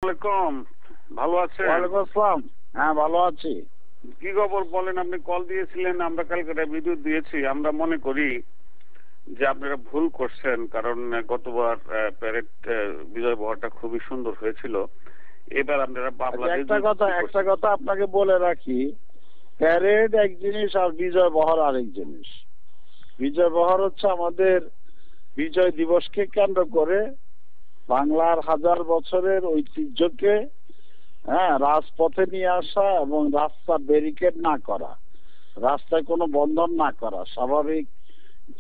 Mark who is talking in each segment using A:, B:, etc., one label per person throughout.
A: আলাইকুম, ভালো আছেন?
B: ওয়ালাইকুম আসসালাম। হ্যাঁ, ভালো আছি।
A: কি খবর বলেন? আপনি কল দিয়েছিলেন, আমরা কালকে একটা ভিডিও দিয়েছি। আমরা মনে করি যে আপনারা ভুল করছেন, কারণ গতবার প্যারেড বিজয় বহরটা খুবই সুন্দর হয়েছিল। এবার আপনারা
B: একটা কথা আপনাকে বলে রাখি, প্যারেড এক জিনিস আর বিজয় বহর আরেক জিনিস। বিজয় বহর হচ্ছে আমাদের বিজয় দিবসকে কেন্দ্র করে বাংলার হাজার বছরের ঐতিহ্যকে রাজপথে নিয়ে আসা এবং রাস্তা ব্যারিকেড না করা, রাস্তায় কোনো বন্ধন না করা, স্বাভাবিক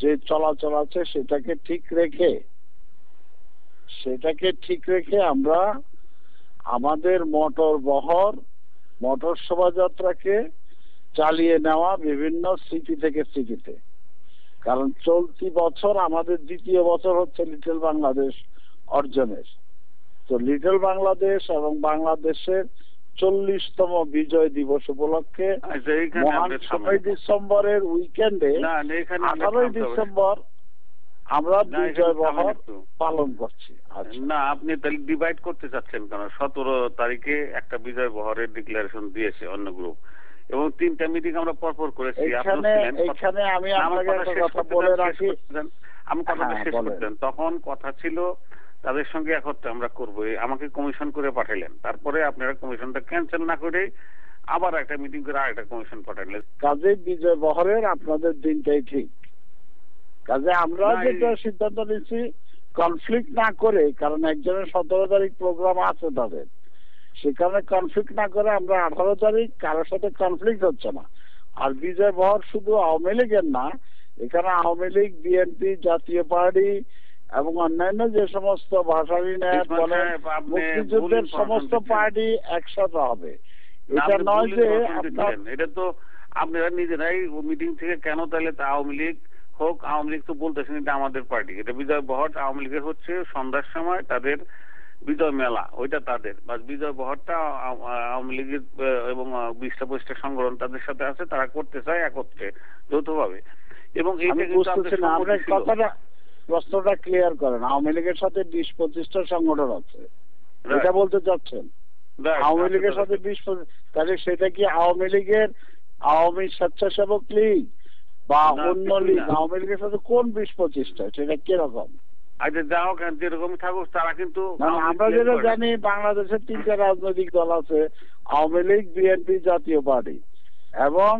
B: যে চলাচল আছে সেটাকে ঠিক রেখে আমরা আমাদের মোটর শোভাযাত্রাকে চালিয়ে নেওয়া বিভিন্ন সিটি থেকে সিটিতে। কারণ চলতি বছর আমাদের দ্বিতীয় বছর হচ্ছে লিটল বাংলাদেশ অর্জনের। তো লিটল বাংলাদেশ এবং বাংলাদেশের 40তম বিজয় দিবস উপলক্ষে 7 ডিসেম্বরের উইকেন্ডে 18 ডিসেম্বর আমরা বিজয় বহর পালন করছি।
A: না, আপনি তাহলে ডিভাইড করতে চাচ্ছেন কেন? 17 তারিখে একটা বিজয় বহরের ডিক্লারেশন দিয়েছে অন্য গ্রুপ, এবং 3টা মিটিং আমরা পরপর করেছি।
B: এখানে আমি আপনাকে একটা কথা বলে রাখি,
A: আমি কথাটা শেষ করতেন। তখন কথা ছিল তাদের সঙ্গে একত্রে আমরা করবো, আমাকে কমিশন করে পাঠাইলেন। তারপরে আপনারা কমিশনটা ক্যান্সেল না করে আবার একটা মিটিং করে আরেকটা কমিশন পাঠাইলেন।
B: কাজে বিজয় বহরের আপনাদের দিনটাই ঠিক। কাজে আমরা যেটা সিদ্ধান্ত নিচ্ছি, কনফ্লিক্ট না করে, কারণ একজনের 17 তারিখ প্রোগ্রাম আছে তাদের, সেখানে কনফ্লিক্ট না করে আমরা 18 তারিখ, কারোর সাথে কনফ্লিক্ট হচ্ছে না। আর বিজয় বহর শুধু আওয়ামী লীগের না, এখানে আওয়ামী লীগ, বিএনপি, জাতীয় পার্টি এবং অন্যান্য যে সমস্ত ভাষালী মুক্তিযুদ্ধের সমস্ত পার্টি একসাথে হবে। এটা নয় যে
A: এটা তো আপনারা নিজেরাই মিটিং থেকে কেন তাহলে আওয়ামী লীগ হোক, আওয়ামী লীগ তো বলতেছেন এটা আমাদের পার্টি। এটা বিজয় বহর আওয়ামী লীগের হচ্ছে সন্ধ্যার সময় তাদের বিজয় মেলা, ওইটা তাদের। বাস বিজয় বহরটা আওয়ামী লীগের এবং 20টা সংগঠন তাদের সাথে আছে, তারা করতে চায় একত্রে যৌথভাবে। এবং এইটা
B: কথাটা প্রশ্নটা ক্লিয়ার করেন, আওয়ামী লীগের সাথে 20-25টা সংগঠন আছে, এটা বলতে চাচ্ছেন? আওয়ামী লীগের সাথে 20, তাহলে সেটা কি আওয়ামী স্বেচ্ছাসেবক লীগ বা অন্য লীগ? আওয়ামী লীগের সাথে কোন 20-25টা, সেটা কিরকম?
A: আচ্ছা, যাও কেন যেরকম থাকুক, তারা কিন্তু
B: আমরা যেটা জানি বাংলাদেশের 3টা রাজনৈতিক দল আছে, আওয়ামী লীগ, বিএনপি, জাতীয় পার্টি, এবং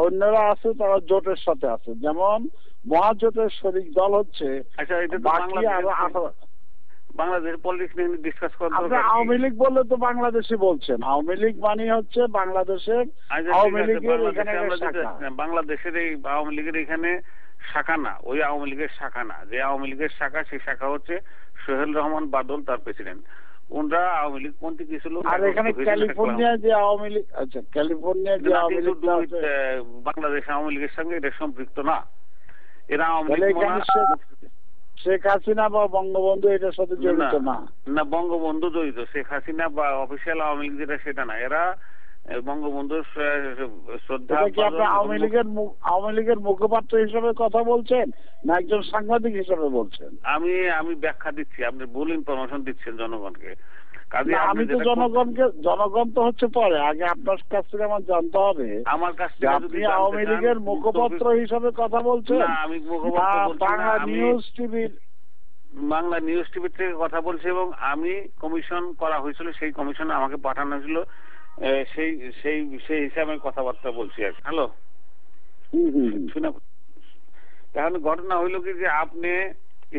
B: অন্যরা আছে তারা জোটের সাথে আছে। যেমন মহাজোটের শরিক দল হচ্ছে
A: বাংলাদেশের পলিটিক্স নিয়ে ডিসকাস করা।
B: আপনি আওয়ামী লীগ বললে তো বাংলাদেশে বলছেন, আওয়ামী লীগ মানে হচ্ছে বাংলাদেশের আওয়ামী লীগের
A: বাংলাদেশের এই আওয়ামী লীগের এখানে শাখা না, ওই আওয়ামী লীগের শাখা না। যে আওয়ামী লীগের শাখা, সেই শাখা হচ্ছে সোহেল রহমান বাদল, তার প্রেসিডেন্ট। ওনারা আওয়ামী লীগ পন্থী কিছু লোক।
B: আর এখানে ক্যালিফোর্নিয়া যে আওয়ামী লীগ, আচ্ছা ক্যালিফোর্নিয়া যে আওয়ামী লীগ,
A: বাংলাদেশ আওয়ামী লীগের সঙ্গে এটা সম্পৃক্ত না। এরা আওয়ামী লীগ
B: শেখ হাসিনা বা বঙ্গবন্ধু এটার সাথে জড়িত না।
A: না, বঙ্গবন্ধু জড়িত, শেখ হাসিনা বা অফিসিয়াল আওয়ামী লীগ যেটা সেটা না। এরা বঙ্গবন্ধুর শ্রদ্ধা।
B: আওয়ামী লীগের মুখপাত্র হিসেবে কথা বলছেন না একজন সাংবাদিক হিসেবে বলছেন?
A: আমি ব্যাখ্যা দিচ্ছি, আপনি ভুল ইনফরমেশন দিচ্ছেন জনগণকে।
B: আমি তো জনগণ তো হচ্ছে পরে, আগে আপনার কাছ থেকে আমার জানতে হবে।
A: আমার কাছ থেকে
B: আপনি আওয়ামী লীগের মুখপাত্র হিসেবে কথা বলছেন?
A: আমি মুখপাত্র
B: বাংলা নিউজ
A: টিভির থেকে কথা বলছি, এবং আমি কমিশন করা হয়েছিল, সেই কমিশনে আমাকে পাঠানো হয়েছিল, সেই হিসাবে কথাবার্তা বলছি আর। হ্যালো, শুনে তাহলে ঘটনা হইল কি যে আপনি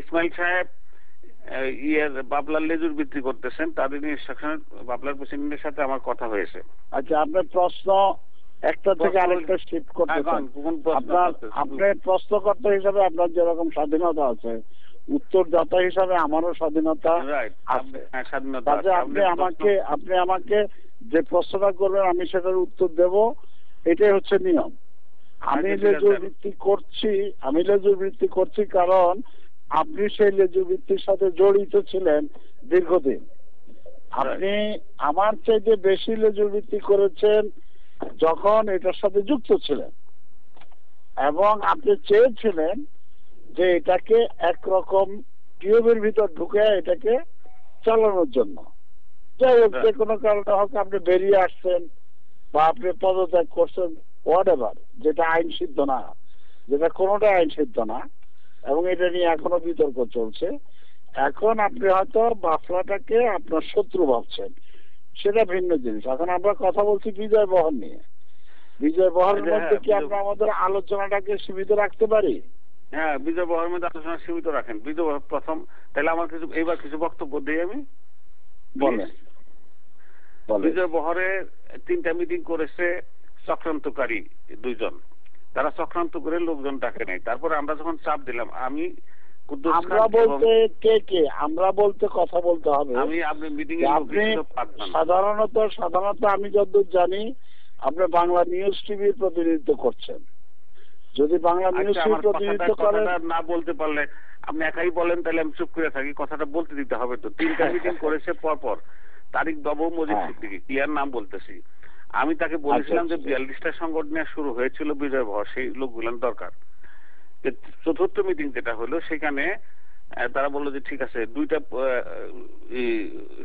A: ইসমাইল সাহেব বাবলার লেজুর বিক্রি করতেছেন, তাদের ইনস্ট্রাকশনে বাবলার প্রেসিডেন্টের সাথে আমার কথা হয়েছে।
B: আচ্ছা, আপনার প্রশ্ন একটা থেকে আরেকটা শিফট করতেছেন। আপনার প্রশ্নকর্তা হিসাবে আপনার যেরকম স্বাধীনতা আছে, উত্তরদাতা হিসাবে আমারও স্বাধীনতা আছে। আপনি আমাকে যে প্রশ্নটা করবেন আমি সেটার উত্তর দেব, এটাই হচ্ছে নিয়ম। আমি লেজুর বৃত্তি করছি কারণ আপনি সেই লেজুর বৃত্তির সাথে জড়িত ছিলেন দীর্ঘদিন। আপনি আমার চাইতে বেশি লেজুর বৃত্তি করেছেন যখন এটার সাথে যুক্ত ছিলেন, এবং আপনি চেয়েছিলেন যে এটাকে একরকম টিউবের ভিতর ঢুকে এটাকে চালানোর জন্য। যাই হোক, যে কোনো কারণে হোক আপনি বেরিয়ে আসছেন বা আপনি পদত্যাগ করছেন, হোয়াট এভার, যেটা আইন সিদ্ধ না, যেটা কোনোটাই আইন সিদ্ধ না, এবং এটা নিয়ে এখনো বিতর্ক চলছে। এখন আপনি হয়তো বাফলাটাকে আপনার শত্রু ভাবছেন, সেটা ভিন্ন জিনিস। এখন আমরা কথা বলছি বিজয় বহর নিয়ে। বিজয় বহরের মধ্যে কি আমরা আমাদের আলোচনাটাকে সীমিত রাখতে পারি?
A: হ্যাঁ, বিজয় বহরের মধ্যে আলোচনা সীমিত রাখেন। বিজয় বহর প্রথম, তাহলে আমার এইবার কিছু বক্তব্য দিই আমি।
B: বলেন।
A: বিজয় বহরে 3টা মিটিং করেছে চক্রান্তকারী 2জন, তারা চক্রান্ত করে লোকজন ডাকে নাই। তারপরে আমরা যখন চাপ দিলাম,
B: আমরা বলতে কে আমরা বলতে কথা বলতে হবে।
A: আপনি মিটিং
B: সাধারণত আমি যতদূর জানি আপনি বাংলা নিউজ টিভির প্রতিনিধিত্ব করছেন। যদি বাংলা নিউজ টিভির প্রতিনিধিত্ব করেন,
A: না বলতে পারলে আপনি একাই বলেন, তাহলে আমি চুপ করে থাকি। কথাটা বলতে দিতে হবে তো। 3টা মিটিং করেছে পরপর তারিক বাবু, মজিদ সিদ্দিকী, ক্লিয়ার নাম বলতেছি। আমি তাকে বলেছিলাম যে 42টা সংগঠন শুরু হয়েছিল বিজয় বহর, সেই লোকগুলো দরকার। 4র্থ মিটিং যেটা হলো, সেখানে তারা বললো যে ঠিক আছে, 2টা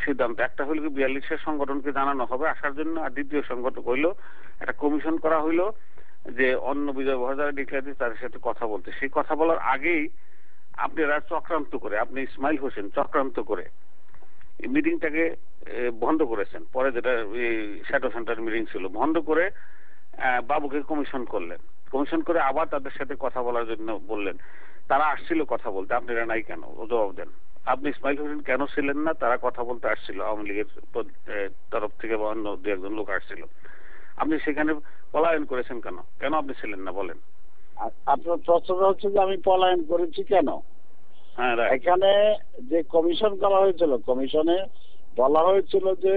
A: সিদ্ধান্ত। একটা হলো 42টা সংগঠনকে জানানো হবে আসার জন্য, আর দ্বিতীয় সংগঠন হইলো একটা কমিশন করা হইলো যে অন্য বিজয় বহর যারা ডিক্লেয়ার দিচ্ছে তাদের সাথে কথা বলতে। সেই কথা বলার আগেই আপনারা চক্রান্ত করে, আপনি ইসমাইল হোসেন চক্রান্ত করে মিটিংটাকে বন্ধ করেছেন। পরে যেটা শ্যাডো সেন্টার মিটিং ছিল, বন্ধ করে বাবুকে কমিশন করলেন। কমিশন করে আবার তাদের সাথে কথা বলার জন্য বললেন। তারা আসছিল কথা বলতে, আপনারা নাই কেন? জবাব দেন। আপনি ইসমাইল হোসেন কেন ছিলেন না? তারা কথা বলতে আসছিল, আওয়ামী লীগের তরফ থেকে বা অন্য 2-1জন লোক আসছিল। আপনি সেখানে পলায়ন করেছেন কেন? কেন আপনি ছিলেন না বলেন?
B: আপনার প্রশ্নটা হচ্ছে যে আমি পলায়ন করেছি কেন? এখানে যে কমিশন করা হয়েছিল, কমিশনে বলা হয়েছিল যে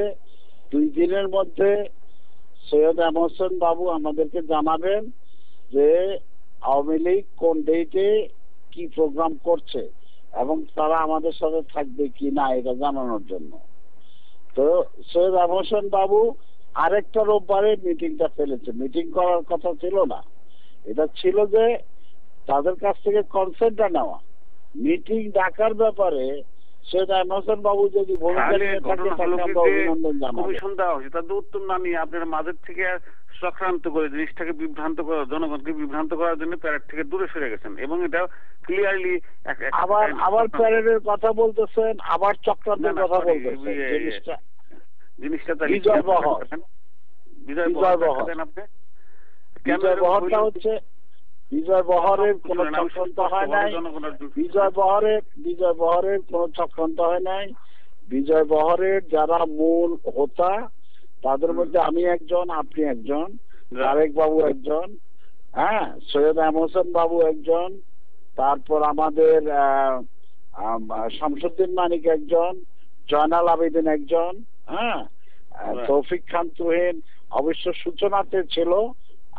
B: 2 দিনের মধ্যে সৈয়দ হোসেন বাবু আমাদেরকে জানাবেন যে আওয়ামী লীগ কোন ডেটে কি প্রোগ্রাম করছে এবং তারা আমাদের সাথে থাকবে কি না, এটা জানানোর জন্য। তো সৈয়দ হোসেন বাবু আরেকটা রোববারে মিটিংটা ফেলেছে। মিটিং করার কথা ছিল না, এটা ছিল যে তাদের কাছ থেকে কনসেন্টটা নেওয়া। মিটিং ডাকার ব্যাপারে সৈয়দ হোসেন বাবু যদি
A: কমিশন দেওয়া হয়েছে, তাদের উত্তর না নিয়ে আপনারা মাঝের থেকে চক্রান্ত করে জিনিসটাকে বিভ্রান্ত করা, জনগণকে বিভ্রান্ত করার জন্য প্যারেড থেকে দূরে সরে গেছেন। এবং এটা ক্লিয়ারলি
B: আবার প্যারেডের কথা বলতেছেন, আবার চক্রান্তের কথা বলতেছেন।
A: জিনিসটা
B: বিজয় বহরটা হচ্ছে, বিজয় বহরের কোন চক্রান্ত হয় নাই। বিজয় বহরের কোন চক্রান্ত হয় নাই। বিজয় বহরের যারা মূল হোতা, তাদের মধ্যে আমি একজন, আপনি একজন, তারেক বাবু একজন, হ্যাঁ, সৈয়দ হোসেন বাবু একজন, তারপর আমাদের শামসুদ্দিন মানিক একজন, জয়নাল আবেদিন একজন, হ্যাঁ, তৌফিক খান তুহিন অবশ্য সূচনাতে ছিল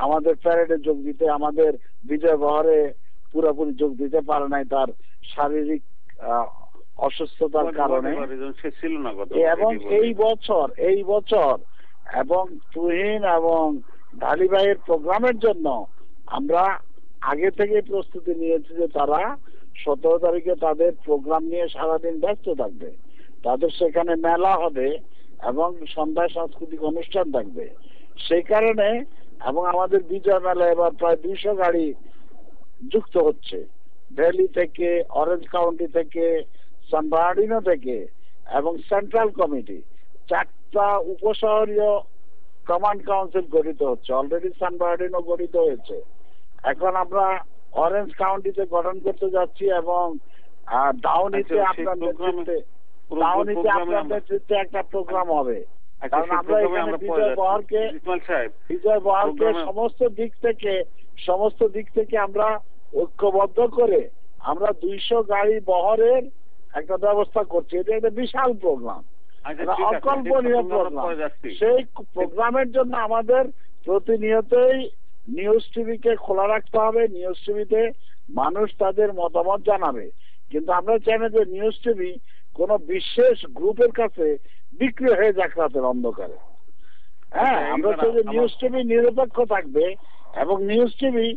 B: আমাদের প্যারেডে যোগ দিতে। আমাদের বিজয় বহরে পুরোপুরি যোগ দিতে পারে নাই তার শারীরিক অসুস্থতার কারণে। এবং এই বছর এবং তুহিন এবং ঢালি ভাইয়ের প্রোগ্রামের জন্য আমরা আগে থেকে প্রস্তুতি নিয়েছি যে তারা 17 তারিখে তাদের প্রোগ্রাম নিয়ে সারাদিন ব্যস্ত থাকবে। তাদের সেখানে মেলা হবে এবং সন্ধ্যায় সাংস্কৃতিক অনুষ্ঠান থাকবে। সেই কারণে, এবং আমাদের বিজয় মেলা এবার প্রায় 200 গাড়ি যুক্ত হচ্ছে, দিল্লি থেকে, অরেঞ্জ কাউন্টি থেকে, সান বার্নার্ডিনো থেকে এবং সেন্ট্রাল কমিটি, 4টা উপশহরীয় কমান্ড কাউন্সিল গঠিত হচ্ছে। অলরেডি সান বার্নার্ডিনো গঠিত হয়েছে। এখন আমরা অরেঞ্জ কাউন্টিতে গঠন করতে যাচ্ছি এবং ডাউনিতে আপনার নেতৃত্বে একটা প্রোগ্রাম হবে। কারণ আমরা এখানে বিজয় বহরকে সমস্ত দিক থেকে আমরা ঐক্যবদ্ধ করে আমরা 200 গাড়ি বহরের একটা ব্যবস্থা করছি। এটা একটা বিশাল প্রোগ্রাম, অকল্পনীয় প্রোগ্রাম। সেই প্রোগ্রামের জন্য আমাদের প্রতিনিয়তই নিউজ টিভিকে খোলা রাখতে হবে। নিউজ টিভিতে মানুষ তাদের মতামত জানাবে, কিন্তু আমরা চাই না যে নিউজ টিভি কোন বিশেষ গ্রুপের কাছে বিক্রি হয়ে যাক রাতের অন্ধকারে। হ্যাঁ, আমরা চাই যে নিউজ টিভি নিরপেক্ষ থাকবে এবং নিউজ টিভি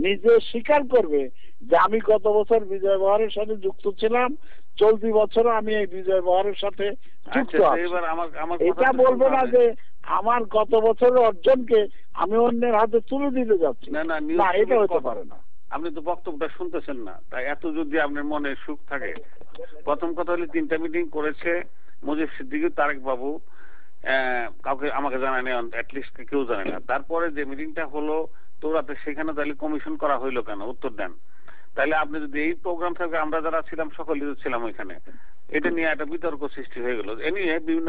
B: নিজে স্বীকার করবে যে আমি গত বছর বিজয় বহারের সাথে যুক্ত ছিলাম, চলতি বছর আমি এই বিজয় বহারের সাথে যুক্ত আছি। এটা বলবো না যে আমার গত বছরের অর্জনকে আমি অন্যের হাতে তুলে দিতে যাচ্ছি, না, এটা হতে পারে না।
A: আপনি তো বক্তব্যটা শুনতেছেন না। তাই এত যদি আপনার মনে সুখ থাকে, প্রথম কথা হলে 3টা মিটিং করেছে মুজিব সিদ্দিকী, তারেক বাবু, কাউকে আমাকে জানায় না, অ্যাটলিস্ট কেউ জানে না। তারপরে যে মিটিংটা হলো তোরাতে, সেখানে তাহলে কমিশন করা হইলো কেন? উত্তর দেন। তাহলে আপনি যদি এই প্রোগ্রাম থেকে আমরা যারা ছিলাম সকলেই ছিলাম ওইখানে, এটা নিয়ে একটা বিতর্ক সৃষ্টি হয়ে গেল। এ নিয়ে বিভিন্ন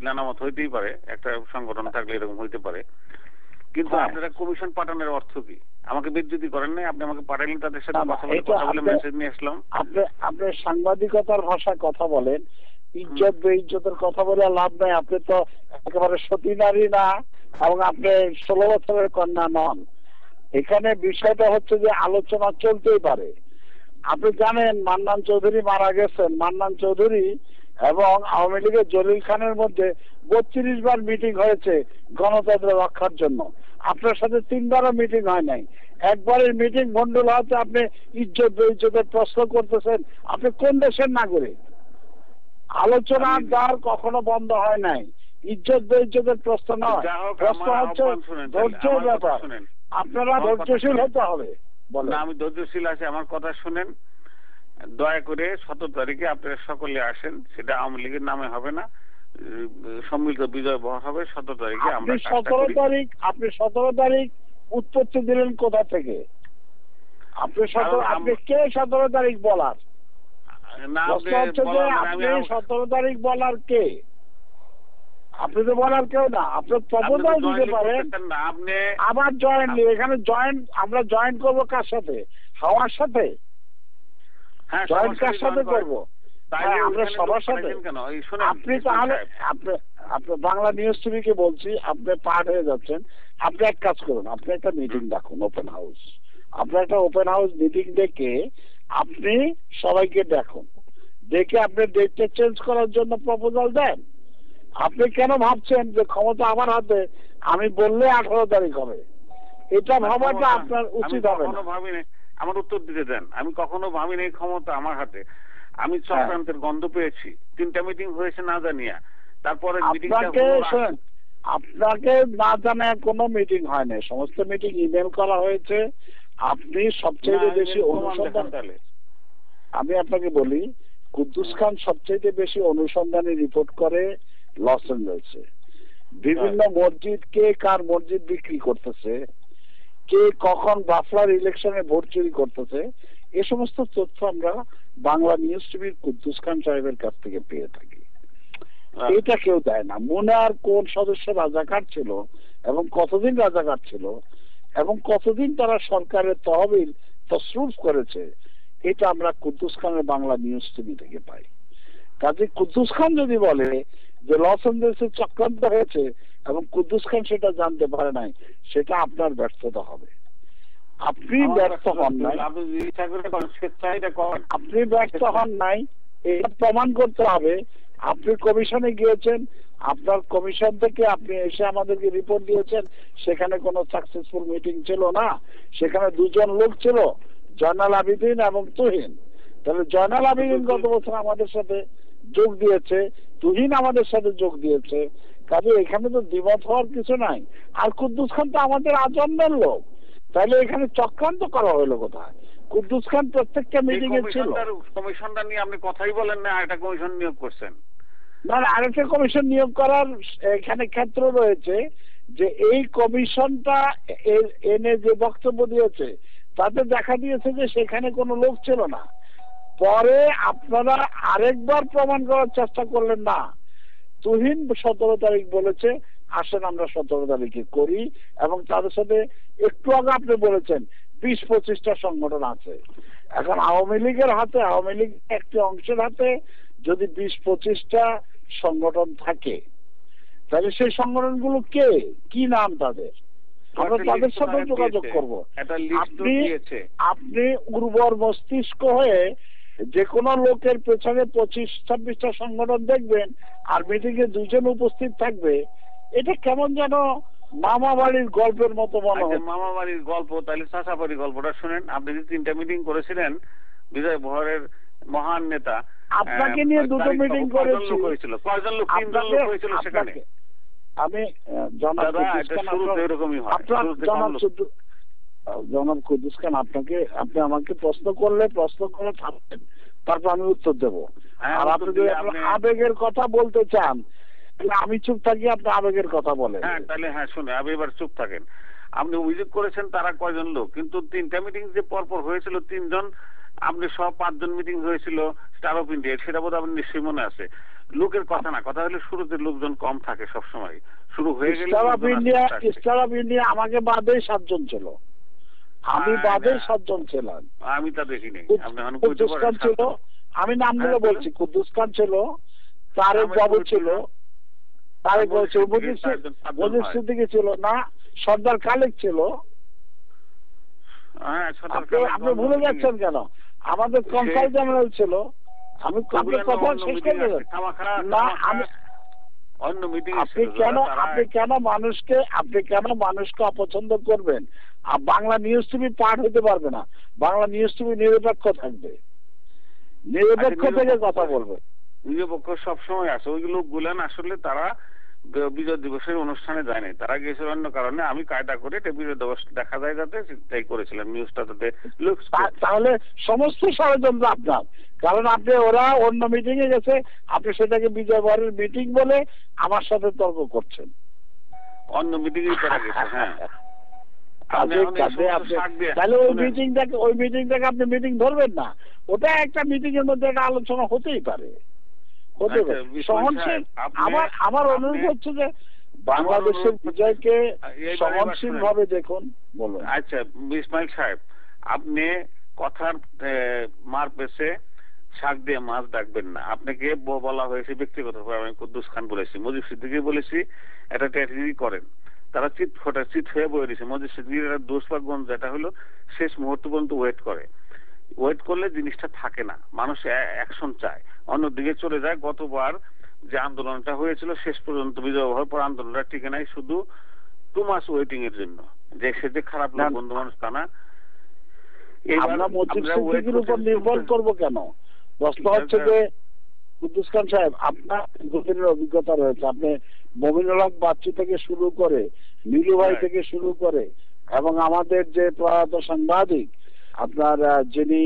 A: নানামত হইতেই পারে, একটা সংগঠন থাকলে এরকম হইতে পারে। কিন্তু আপনারা কমিশন পাঠানোর অর্থ কি? আমাকে বিদ্যুৎ করেন নাই, আপনি আমাকে পাঠালেন, তাদের সাথে কথা বলে মেসেজ নিয়ে আসলাম।
B: আপনি সাংবাদিকতার ভাষায় কথা বলেন, ইজ্জত বেইজ্জতের কথা বলে লাভ নাই। আপনি তো একেবারে সতী নারী না, এবং আপনি 16 বছরের কন্যা নন। এখানে বিষয়টা হচ্ছে যে আলোচনা চলতেই পারে। আপনি জানেন মান্নান চৌধুরী মারা গেছেন। মান্নান চৌধুরী এবং আওয়ামী লীগের জলিল খানের মধ্যে 32 বার মিটিং হয়েছে গণতন্ত্র রক্ষার জন্য। আপনার সাথে 3 বারও মিটিং হয় নাই। একবারের মিটিং মন্ডল হচ্ছে আপনি ইজ্জত বেইজ্জতের প্রশ্ন করতেছেন। আপনি কোন দেশের নাগরিক? আলোচনার দ্বার কখনো বন্ধ হয় নাই। ইজ্জত বেইজ্জতের প্রশ্ন নয়, প্রশ্ন হচ্ছে ধৈর্যের ব্যাপার। আপনারা ধৈর্যশীল হতে হবে।
A: না, আমি ধৈর্যশীল আছি, আমার কথা শুনেন। দয়া করে 17 তারিখে আপনারা সকলে আসেন। সেটা আওয়ামী লীগের নামে হবে না, সম্মিলিত বিজয় বহার হবে 17 তারিখে।
B: আপনি 17 তারিখ উৎপত্তি দিলেন কোথা থেকে? আপনি কে 17 তারিখ বলার? আপনি 17 তারিখ বলার কে? আপনি তো বলার কেউ না। আপনি প্রপোজাল দিতে পারেন, আবার জয়েন নিয়ে এখানে আমরা জয়েন করবো কার সাথে? হাওয়ার সাথে? জয়েন কার সাথে করবো? আমরা সবার সাথে। আপনি তাহলে আপনি বাংলা নিউজ টিভিকে বলছি, আপনি পার্ট হয়ে যাচ্ছেন। আপনি এক কাজ করুন, আপনি একটা মিটিং ডাকুন, ওপেন হাউস। আপনার একটা ওপেন হাউস মিটিং ডেকে আপনি সবাইকে দেখুন, দেখে আপনি ডেটটা চেঞ্জ করার জন্য প্রপোজাল দেন। আপনি কেন ভাবছেন যে ক্ষমতা আমার হাতে, আমি বললে 18 তারিখ হবে? এটা ভাবাটা আপনার উচিত হবে না।
A: আমার উত্তর দিতে দেন। আমি কখনো ভাবি নাই ক্ষমতা আমার হাতে। আমি চক্রান্তের গন্ধ পেয়েছি। 3টা মিটিং হয়েছে না জানিয়া। তারপরে
B: আপনাকে না জানায় কোনো মিটিং হয় না, সমস্ত মিটিং ইমেল করা হয়েছে। আপনি সবচেয়ে বেশি অনুসন্ধান, আমি আপনাকে বলি, কুদ্দুস খান সবচেয়ে বেশি অনুসন্ধানী রিপোর্ট করে লস এঞ্জেলসে। বিভিন্ন মসজিদ, কে কার মসজিদ বিক্রি করতেছে, কে কখন বাফলার ইলেকশনে ভোট চুরি করতেছে, এ সমস্ত তথ্য আমরা বাংলা নিউজ টিভির কুদ্দুস খান সাহেবের কাছ থেকে পেয়ে থাকি। এটা কেউ দেয় না। মুনার কোন সদস্য রাজাকার ছিল এবং কতদিন রাজাকার ছিল এবং কতদিন তারা সরকারের তহবিল তসরুফ করেছে, এটা আমরা কুদ্দুস খানের বাংলা নিউজ টিভি থেকে পাই। কাজে কুদ্দুস খান যদি বলে যে লস এঞ্জেলসে চক্রান্ত হয়েছে এবং কুদ্দুস খান সেটা জানতে পারে নাই, সেটা আপনার ব্যর্থতা হবে। আপনি ব্যর্থ হন নাই, আপনি ব্যর্থ হন নাই, এটা প্রমাণ করতে হবে। আপনি কমিশনে গিয়েছেন, আপনার কমিশন থেকে আপনি এসে আমাদেরকে রিপোর্ট দিয়েছেন, সেখানে কোনো সাকসেসফুল মিটিং ছিল না। সেখানে 2 জন লোক ছিল, জয়নাল আবেদিন এবং তুহিন। তাহলে জয়নাল আবেদিন গত বছর আমাদের সাথে যোগ দিয়েছে, তুহিন আমাদের সাথে যোগ দিয়েছে। কাজে এখানে তো দ্বিমত হওয়ার কিছু নাই। আর কুদ্দুস খান তো আমাদের আজন্মের লোক, তাহলে এখানে চক্রান্ত করা হলো কোথায়? কুদ্দুস খান প্রত্যেকটা মিটিং এ ছিল।
A: কমিশনটা নিয়ে আপনি কথাই বলেন না, একটা কমিশন নিয়োগ করছেন।
B: না, আরেকটা কমিশন নিয়োগ করার এখানে ক্ষেত্র রয়েছে যে এই কমিশনটা এনে যে বক্তব্য দিয়েছে তাতে দেখা দিয়েছে যে সেখানে কোনো লোক ছিল না। পরে আপনারা আরেকবার প্রমাণ করার চেষ্টা করলেন না। তুহিন 17 তারিখ বলেছে, আসেন আমরা 17 তারিখে করি, এবং তাদের সাথে একটু আগে আপনি বলেছেন 20-25টা সংগঠন আছে। এখন আওয়ামী লীগের হাতে, আওয়ামী লীগ একটি অংশের হাতে যদি 20-25টা সংগঠন থাকে, তাহলে সেই সংগঠনগুলো কে, কি নাম তাদের, আমরা তাদের সাথে যোগাযোগ করবো। আপনি উর্বর মস্তিষ্ক হয়ে যে কোনো লোকের পেছনে 25-26টা সংগঠন দেখবেন আর মিটিং এ 2 জন উপস্থিত থাকবে, এটা কেমন যেন মামা বাড়ির গল্পের মতো মনে হয়।
A: মামা বাড়ির গল্প, তাহলে চাচাবাড়ির গল্পটা শুনেন। আপনি যে 3টা মিটিং করেছিলেন বিজয় বহরের মহান নেতা,
B: আপনাকে নিয়ে 2টো মিটিং করেছি।
A: কয়জন লোক? 3জন লোক হয়েছিল সেখানে।
B: আমি জনাব কুদ্দুস খান, আপনি আমাকে প্রশ্ন করে থাকবেন, তারপর আমি উত্তর দেবো। আর আপনি যদি আবেগের কথা বলতে চান তাহলে আমি চুপ থাকি, আপনি আবেগের কথা বলেন।
A: তাহলে শুনে আপনি এবার চুপ থাকেন। আপনি অভিযোগ করেছেন তারা কয়জন লোক, কিন্তু 3টা মিটিং যে পরপর হয়েছিল 3জন, আপনি সব 5জন মিটিং হয়েছিল স্টার অফ ইন্ডিয়া, সেটা বোধ আপনার নিশ্চয়ই মনে আছে। লোকের কথা না, কথা হলে শুরুতে লোকজন কম থাকে সবসময়, শুরু হয়ে গেলে
B: স্টার অফ ইন্ডিয়া আমাকে বাদে 7জন ছিল, আমি বাদে 7জন ছিলাম।
A: আমি তা দেখিনি।
B: কুদ্দুস খান ছিল, আমি নাম গুলো বলছি, কুদ্দুস খান ছিল, তারেক বাবু ছিল, মজিদ সিদ্দিকী ছিল না, সর্দার খালেক ছিল। আপনি ভুলে যাচ্ছেন কেন? আমাদের কনসাল জেনারেল ছিল। আমি আপনার কথা শেষ করে আপনি কেন মানুষকে অপছন্দ করবেন? বাংলা নিউজ টিভি পার্ট হতে পারবে না। বাংলা নিউজ টিভি নিরপেক্ষ থাকবে, নিরপেক্ষ থেকে কথা বলবে।
A: নিরপেক্ষ সবসময় আছে। ওই লোকগুলান আসলে তারা বিজয় দিবসের অনুষ্ঠানে যায় নাই, তারা গিয়েছিল অন্য কারণে। আমি কায়দা করে বিজয় দিবস দেখা যায় যাতে তাই করেছিলাম, নিউজটা তাতে।
B: তাহলে সমস্ত ষড়যন্ত্র আপনার, কারণ ওরা অন্য মিটিং এ গেছে, আপনি সেটাকে বিজয় বরের মিটিং বলে আমার সাথে তর্ক করছেন।
A: অন্য মিটিং এ তারা গেছে।
B: তাহলে ওই মিটিংটাকে আপনি মিটিং ধরবেন না। ওটা একটা মিটিং এর মধ্যে একটা আলোচনা হতেই পারে। সহনশীল, আমার অনুরোধ হচ্ছে যে বাংলাদেশের বিজয়কে সহনশীল ভাবে দেখুন। বলুন।
A: আচ্ছা ইসমাইল সাহেব, আপনি কথার মার পেছে শাক দিয়ে মাছ ডাকবেন না। আপনাকে বলা হয়েছে ব্যক্তিগত ভাবে, আমি কুদ্দুস খান বলেছি, মজিদ সিদ্দিকী বলেছি, এটা ট্র্যাটেজি করেন। তারা চিৎ হয়ে বয়ে দিয়েছে। মজিদ সিদ্দিকীর একটা দোষ বা গুণ যেটা হলো শেষ মুহূর্ত পর্যন্ত ওয়েট করলে জিনিসটা থাকে না, মানুষ অ্যাকশন চায়, অন্যদিকে চলে যায়। গতবার যে আন্দোলনটা হয়েছিল শেষ পর্যন্ত বিজয় হওয়ার পর আন্দোলনটা টিকে নাই, শুধু 2 মাস ওয়েটিং এর জন্য। যে সে যে খারাপ লোক বন্ধু মানুষ তা না।
B: আমরা মজিদ সিদ্দিকীর উপর নির্ভর করবো কেন? প্রশ্ন হচ্ছে যে কুদ্দুস খান সাহেব, আপনার দীর্ঘদিনের অভিজ্ঞতা রয়েছে। আপনি মমিনুল হক বাচ্চু থেকে শুরু করে, নীলু ভাই থেকে শুরু করে, এবং আমাদের যে প্রয়াত সাংবাদিক আপনার যিনি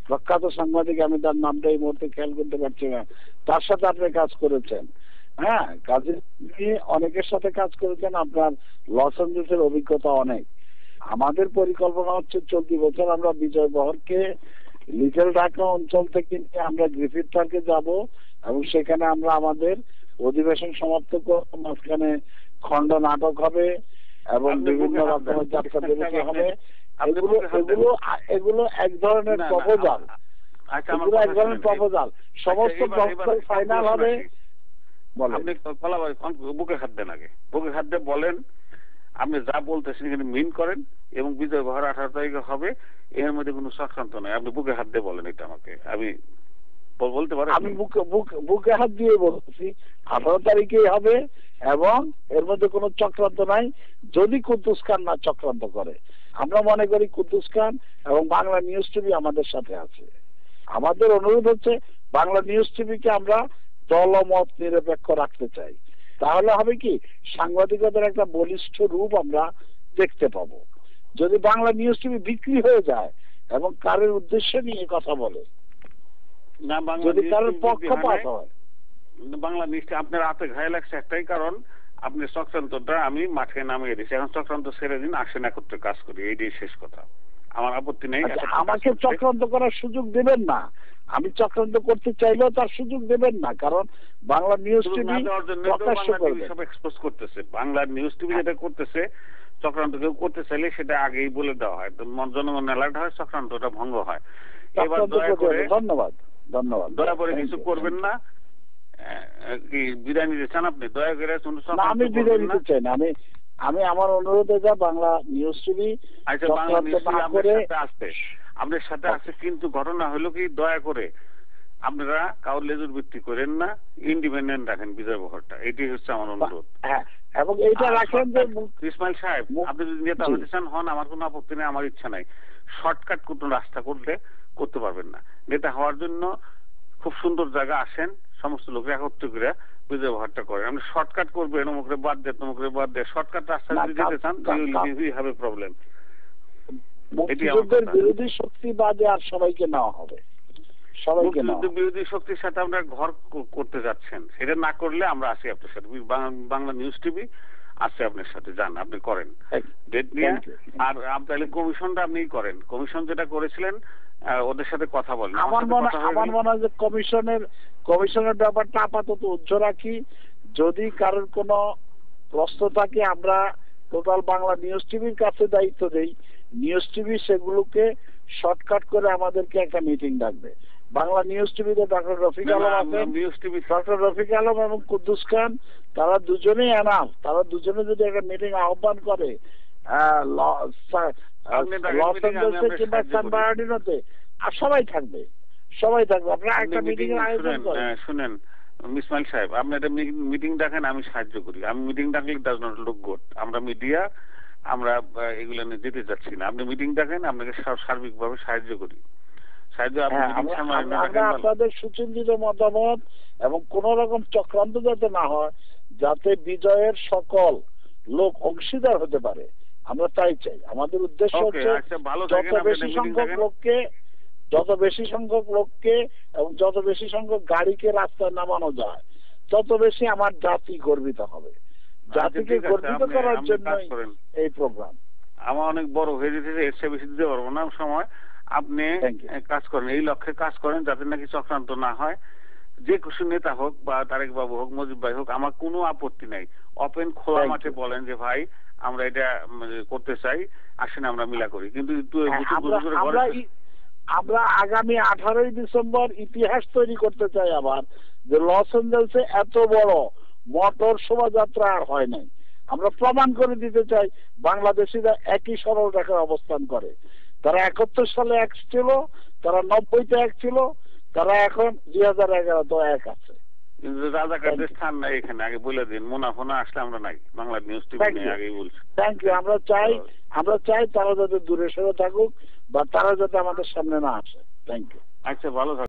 B: প্রখ্যাত সাংবাদিক, আমি তার নামটা এই মুহূর্তে খেয়াল করতে পারছি না, তার সাথে আপনি কাজ করেছেন। কাজে অনেকের সাথে কাজ করেছেন। আপনার লস এঞ্জেলসের অভিজ্ঞতা অনেক। আমাদের পরিকল্পনা হচ্ছে চলতি বছর আমরা বিজয় বহরকে লিটল ঢাকা অঞ্চল থেকে নিয়ে আমরা গ্রিফিথ পার্কে যাব, এবং সেখানে আমরা আমাদের অধিবেশন সমাপ্ত করব। মাঝখানে খণ্ড নাটক হবে এবং বিভিন্ন রকমের যাত্রা বিরতি হবে। এগুলো এক ধরনের প্রপোজাল, সমস্ত ফাইনাল হবে।
A: আপনি বুকে হাত দেন, আগে বুকে হাত দিয়ে বলেন আপনি যা বলতেছেন এখানে মিন করেন, এবং বিজয় বহর 18 তারিখে হবে, এর মধ্যে কোনো চক্রান্ত নাই। আপনি বুকে হাত দিয়ে বলেন এটা আমাকে, আমি বলতে পারেন।
B: আমি বুকে হাত দিয়ে বলছি 18 তারিখেই হবে, এবং এর মধ্যে কোনো চক্রান্ত নাই, যদি কুদ্দুস খান না চক্রান্ত করে। আমরা মনে করি কুদ্দুস খান এবং বাংলা নিউজ টিভি আমাদের সাথে আছে। আমাদের অনুরোধ হচ্ছে বাংলা নিউজ টিভিকে আমরা দলমত নিরপেক্ষ রাখতে চাই। তাহলে হবে কি, সাংবাদিকতার একটা বলিষ্ঠ রূপ আমরা দেখতে পাবো। যদি বাংলা নিউজ টিভি বিক্রি হয়ে যায় এবং কারের উদ্দেশ্য নিয়ে কথা বলে, যদি কারোর পক্ষপাত হয়,
A: বাংলা নিউজ আপনার হাতে ঘায়ে লাগছে একটাই কারণ, আপনি চক্রান্তটা আমি মাঠে নামিয়ে দিচ্ছি। এখন চক্রান্ত ছেড়ে দিন, আসেন একত্রে কাজ করি, এইটাই শেষ কথা। আমার আপত্তি নেই।
B: আমাকে চক্রান্ত করার সুযোগ দেবেন না। আমি চক্রান্ত করতে চাইলেও তার সুযোগ দেবেন না, কারণ বাংলা নিউজ টিভি
A: সব এক্সপোজ করতেছে। বাংলা নিউজ টিভি যেটা করতেছে, চক্রান্ত কেউ করতে চাইলে সেটা আগেই বলে দেওয়া হয়, জনগণ অ্যালার্ট হয়, চক্রান্তটা ভঙ্গ হয়। এবার দয়া করে,
B: ধন্যবাদ,
A: দয়া করে কিছু করবেন না। কি বিদায় নিতে চান আপনি? দয়া করে।
B: আমি বিদায় নিতে চাই না। আমি আমার অনুরোধে যা বাংলা নিউজ টিভি
A: আপনার সাথে আছে, কিন্তু ঘটনা হলো কি, দয়া করে আপনারা কাউর লেজুর ভিত্তি করেন না, ইন্ডিপেন্ডেন্ট রাখেন বিজয় বহরটা, এটাই হচ্ছে আমার অনুরোধ।
B: হ্যাঁ, এবং এইটা রাখেন যে
A: ইসমাইল সাহেব, আপনি যদি নেতা হতে চান হন, আমার কোনো আপত্তি নেই, আমার ইচ্ছা নাই। শর্টকাট কোনো রাস্তা করতে পারবেন না। নেতা হওয়ার জন্য খুব সুন্দর জায়গা আসেন, সমস্ত লোক একত্র করে বিজয় বহরটা করেন। আপনি শর্টকাট করবেন, অমুকরে বাদ দেয় তমুকরে বাদ দেয়, শর্টকাট রাস্তা যদি যেতে চান উই হ্যাভ এ প্রবলেম।
B: মুক্তিযুদ্ধের বিরোধী শক্তি বাদে আর সবাইকে নেওয়া হবে, সবাইকে
A: বিরোধী শক্তির সাথে আমরা ঘর করতে যাচ্ছেন, সেটা না করলে আমরা আসি আপনার সাথে। বাংলা নিউজ টিভি আছে আপনার সাথে, যান আপনি করেন ডেট নিয়ে। আর তাহলে কমিশনটা আপনি করেন, কমিশন যেটা করেছিলেন ওদের সাথে কথা বলেন।
B: আমার মনে হয় যে কমিশনের ব্যাপারটা আপাতত উজ্জ্ব রাখি। যদি কারোর কোনো প্রশ্ন থাকে আমরা টোটাল বাংলা নিউজ টিভির কাছে দায়িত্ব দেই, নিউজ টিভি সেগুলোকে শর্টকাট করে আমাদেরকে একটা মিটিং ডাকবে। বাংলা নিউজ টিভিতে ডক্টর রফিক আলম আছেন, ডক্টর রফিক আলম এবং কুদ্দুস খান, তারা দুজনেই এনাফ। তারা দুজনে যদি একটা মিটিং আহ্বান করে লস এঞ্জেলসে কিংবা সান বার্নার্ডিনোতে, আর সবাই থাকবে। আপনারা একটা মিটিং এর আয়োজন করেন।
A: শুনেন ইসমাইল সাহেব, আপনি একটা মিটিং ডাকেন, আমি সাহায্য করি। আমি মিটিং ডাকলে ডাজ নট লুক গুড। আমরা মিডিয়া, আমরা এগুলো নিয়ে যেতে চাচ্ছি না। আপনি মিটিং ডাকেন, আপনাকে সার্বিকভাবে সাহায্য করি।
B: আমরা আপনাদের সুচিন্তিত মতামত এবং কোন রকম চক্রান্ত যাতে না হয়, যাতে বিজয়ের সকল লোক অংশীদার হতে পারে, আমরা তাই চাই। আমাদের উদ্দেশ্য হচ্ছে যত বেশি সংখ্যক লোককে এবং যত বেশি সংখ্যক গাড়িকে রাস্তায় নামানো যায়, তত বেশি আমার জাতি গর্বিত হবে। জাতিকে গর্বিত করার জন্য এই প্রোগ্রাম।
A: আমার অনেক বড় হয়ে যেতেছে, এর চেয়ে বেশি দিতে পারবো না সময়। আপনি কাজ করেন, এই লক্ষ্যে কাজ করেন, যাতে নাকি চক্রান্ত না হয়। যে কিছু নেতা হোক বা তারেক বাবু হোক, মুজিব ভাই হোক, আমার কোনো আপত্তি নাই। ওপেন খোলা মাঠে বলেন যে ভাই আমরা এটা করতে চাই, আসেন আমরা মিলা করি। কিন্তু
B: আমরা আগামী 18ই ডিসেম্বর ইতিহাস তৈরি করতে চাই আবার, যে লস এঞ্জেলসে এত বড় মোটর শোভাযাত্রা আর হয় নাই। আমরা প্রমাণ করে দিতে চাই বাংলাদেশিরা একই সরল রেখায় অবস্থান করে। তারা 71 সালে এক ছিল, তারা 90-তে এক ছিল, তারা এখন 2011 এক আছে।
A: রাজাকারদের স্থান নাই এখানে, আগে বলে দিন। মুনাফোনা আসলে আমরা নাই, বাংলা নিউজ টিভি নিয়ে আগেই বলছি।
B: Thank you. আমরা চাই তারা যাতে দূরে সরে থাকুক বা তারা যাতে আমাদের সামনে না আসে। Thank you.
A: আচ্ছা, ভালো থাকুন।